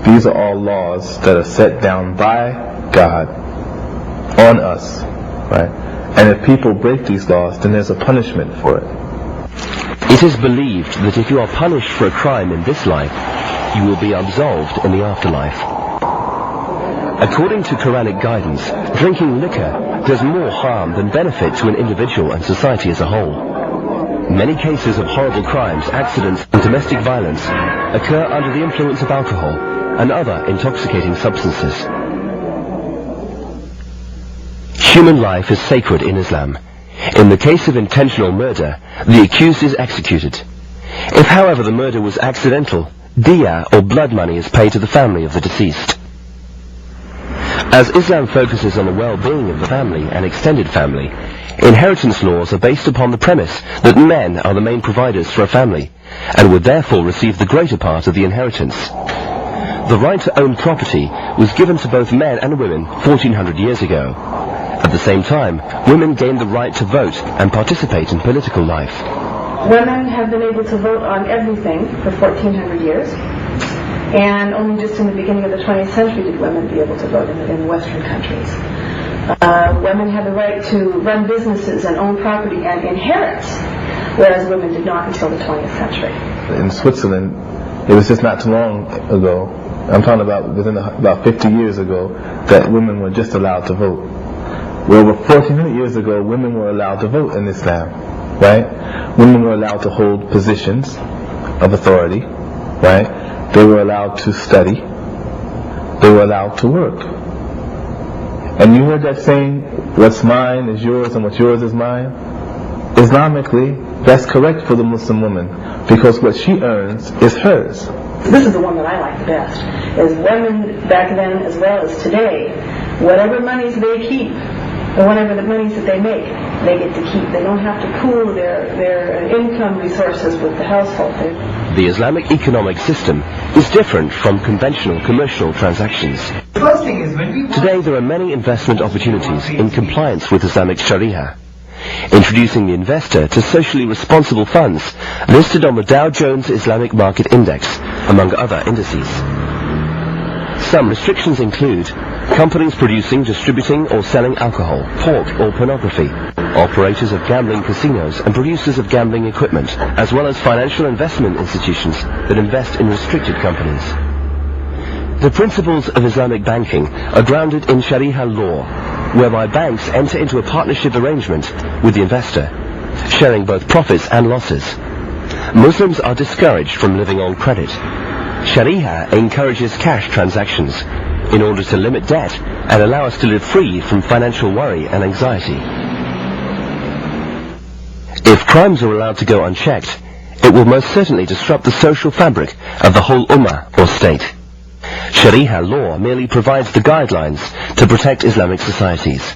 These are all laws that are set down by God on us, right? And if people break these laws, then there's a punishment for it. It is believed that if you are punished for a crime in this life, you will be absolved in the afterlife. According to Quranic guidance, drinking liquor does more harm than benefit to an individual and society as a whole. Many cases of horrible crimes, accidents, and domestic violence occur under the influence of alcohol and other intoxicating substances. Human life is sacred in Islam. In the case of intentional murder, the accused is executed. If, however, the murder was accidental, diya or blood money is paid to the family of the deceased. As Islam focuses on the well-being of the family and extended family, inheritance laws are based upon the premise that men are the main providers for a family, and would therefore receive the greater part of the inheritance. The right to own property was given to both men and women 1400 years ago. At the same time, women gained the right to vote and participate in political life. Women have been able to vote on everything for 1400 years, and only just in the beginning of the 20th century did women be able to vote in Western countries. Women had the right to run businesses and own property and inherit, whereas women did not until the 20th century. In Switzerland, it was just not too long ago, I'm talking about within about 50 years ago, that women were just allowed to vote. Well, over 1400 years ago, women were allowed to vote in Islam, right? Women were allowed to hold positions of authority, right? They were allowed to study. They were allowed to work. And you heard that saying, what's mine is yours and what's yours is mine? Islamically, that's correct for the Muslim woman, because what she earns is hers. This is the one that I like the best, is women back then as well as today, whatever monies they keep, or whatever the monies that they make, they get to keep. They don't have to pool their income resources with the household. The Islamic economic system is different from conventional commercial transactions. Today there are many investment opportunities in compliance with Islamic Sharia. Introducing the investor to socially responsible funds listed on the Dow Jones Islamic Market Index, among other indices. Some restrictions include companies producing, distributing or selling alcohol, pork or pornography, operators of gambling casinos and producers of gambling equipment, as well as financial investment institutions that invest in restricted companies. The principles of Islamic banking are grounded in Sharia law, whereby banks enter into a partnership arrangement with the investor, sharing both profits and losses. Muslims are discouraged from living on credit. Sharia encourages cash transactions in order to limit debt and allow us to live free from financial worry and anxiety. If crimes are allowed to go unchecked, it will most certainly disrupt the social fabric of the whole ummah or state. Sharia law merely provides the guidelines to protect Islamic societies.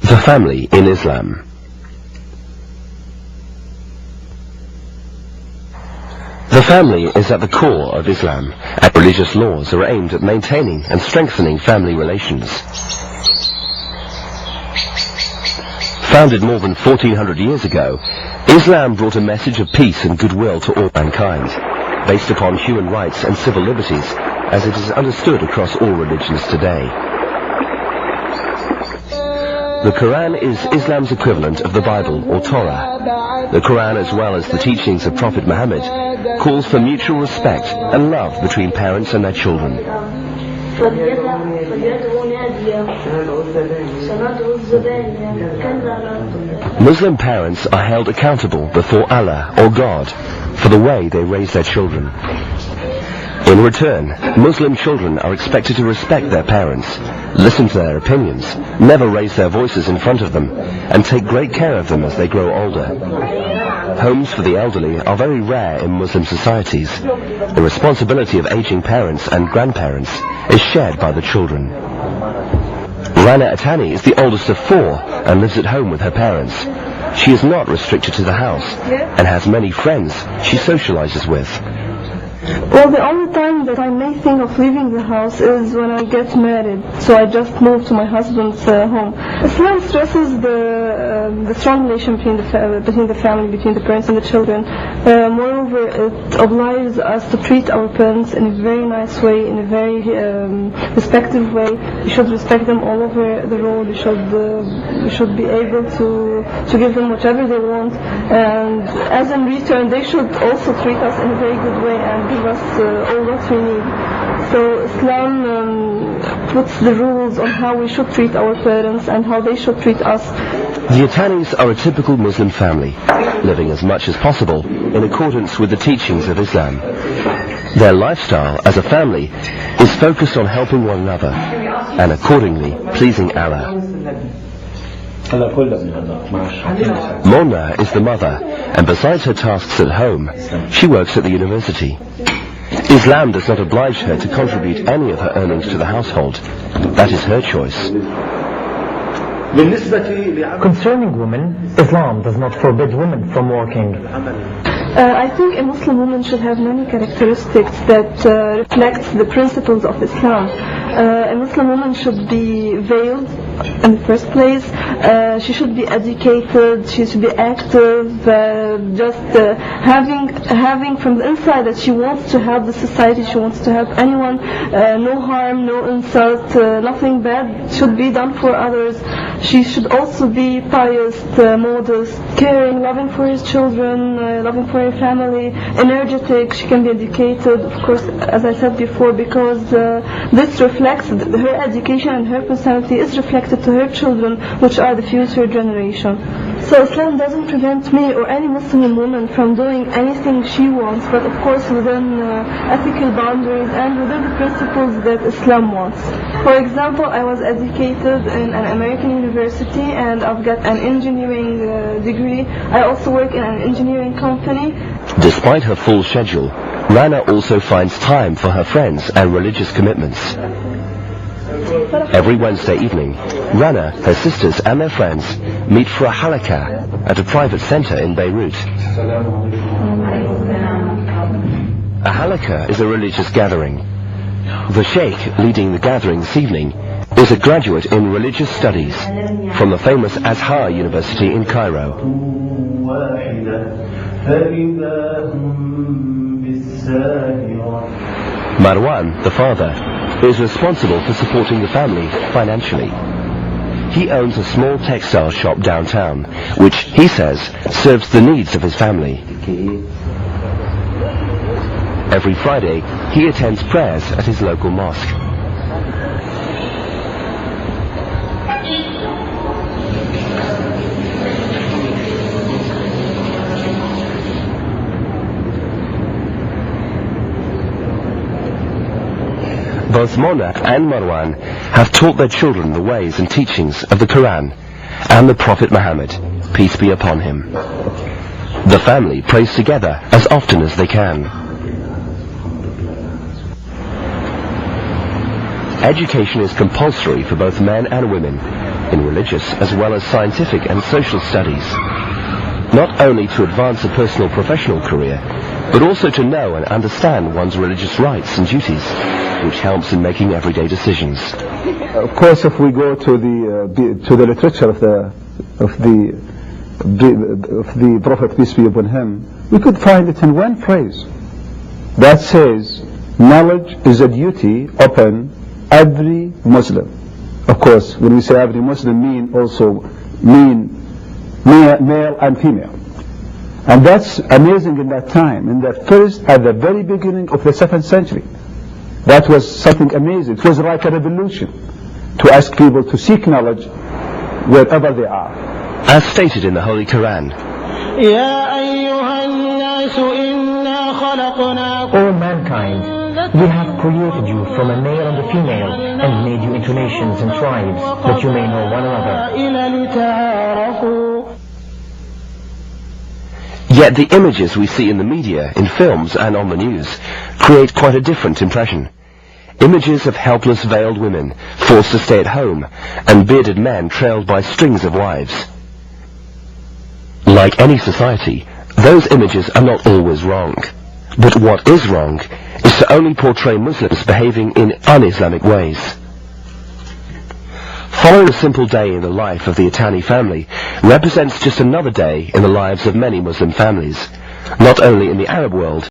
The family in Islam. The family is at the core of Islam, and religious laws are aimed at maintaining and strengthening family relations. Founded more than 1400 years ago, Islam brought a message of peace and goodwill to all mankind, based upon human rights and civil liberties, as it is understood across all religions today. The Quran is Islam's equivalent of the Bible or Torah. The Quran, as well as the teachings of Prophet Muhammad, calls for mutual respect and love between parents and their children. Muslim parents are held accountable before Allah or God for the way they raise their children. In return, Muslim children are expected to respect their parents, listen to their opinions, never raise their voices in front of them, and take great care of them as they grow older. Homes for the elderly are very rare in Muslim societies. The responsibility of aging parents and grandparents is shared by the children. Rana Atani is the oldest of four and lives at home with her parents. She is not restricted to the house and has many friends she socializes with. Well, the only time that I may think of leaving the house is when I get married. So I just moved to my husband's home. Islam stresses the strong relation between the family, between the parents and the children. Moreover, it obliges us to treat our parents in a very nice way, in a very respectful way. We should respect them all over the road. We should be able to give them whatever they want, and as in return, they should also treat us in a very good way and give us all what we need. So Islam puts the rules on how we should treat our parents and how they should treat us. The Atanis are a typical Muslim family, living as much as possible in accordance with the teachings of Islam. Their lifestyle as a family is focused on helping one another and accordingly pleasing Allah. Mona is the mother, and besides her tasks at home, she works at the university. Islam does not oblige her to contribute any of her earnings to the household. That is her choice. Concerning women, Islam does not forbid women from working. I think a Muslim woman should have many characteristics that reflect the principles of Islam. A Muslim woman should be veiled in the first place. She should be educated. She should be active. Having from the inside that she wants to help the society. She wants to help anyone. No harm, no insult, nothing bad should be done for others. She should also be pious, modest, caring, loving for his children, loving for her family, energetic. She can be educated, of course, as I said before, because this reflects her education, and her personality is reflected to her children, which are the future generation. So Islam doesn't prevent me or any Muslim woman from doing anything she wants, but of course within ethical boundaries and within the principles that Islam wants. For example, I was educated in an American university and I've got an engineering degree. I also work in an engineering company. Despite her full schedule, Rana also finds time for her friends and religious commitments. Every Wednesday evening, Rana, her sisters and their friends meet for a halakah at a private center in Beirut. A halakah is a religious gathering. The sheikh leading the gathering this evening is a graduate in religious studies from the famous Azhar University in Cairo. Marwan, the father, is responsible for supporting the family financially. He owns a small textile shop downtown, which he says serves the needs of his family. Every Friday, he attends prayers at his local mosque. Both Mona and Marwan have taught their children the ways and teachings of the Quran and the Prophet Muhammad, peace be upon him. The family prays together as often as they can. Education is compulsory for both men and women, in religious as well as scientific and social studies, not only to advance a personal professional career, but also to know and understand one's religious rights and duties, which helps in making everyday decisions. Of course, if we go to the literature of the Prophet, peace be upon him, we could find it in one phrase that says, knowledge is a duty upon every Muslim. Of course, when we say every Muslim, mean male and female. And that's amazing in that time, at the very beginning of the 7th century. That was something amazing. It was like a revolution to ask people to seek knowledge wherever they are. As stated in the Holy Quran, All mankind, we have created you from a male and a female, and made you into nations and tribes, that you may know one another. Yet the images we see in the media, in films and on the news, create quite a different impression. Images of helpless veiled women, forced to stay at home, and bearded men trailed by strings of wives. Like any society, those images are not always wrong. But what is wrong is to only portray Muslims behaving in un-Islamic ways. Following a simple day in the life of the Itani family represents just another day in the lives of many Muslim families, not only in the Arab world,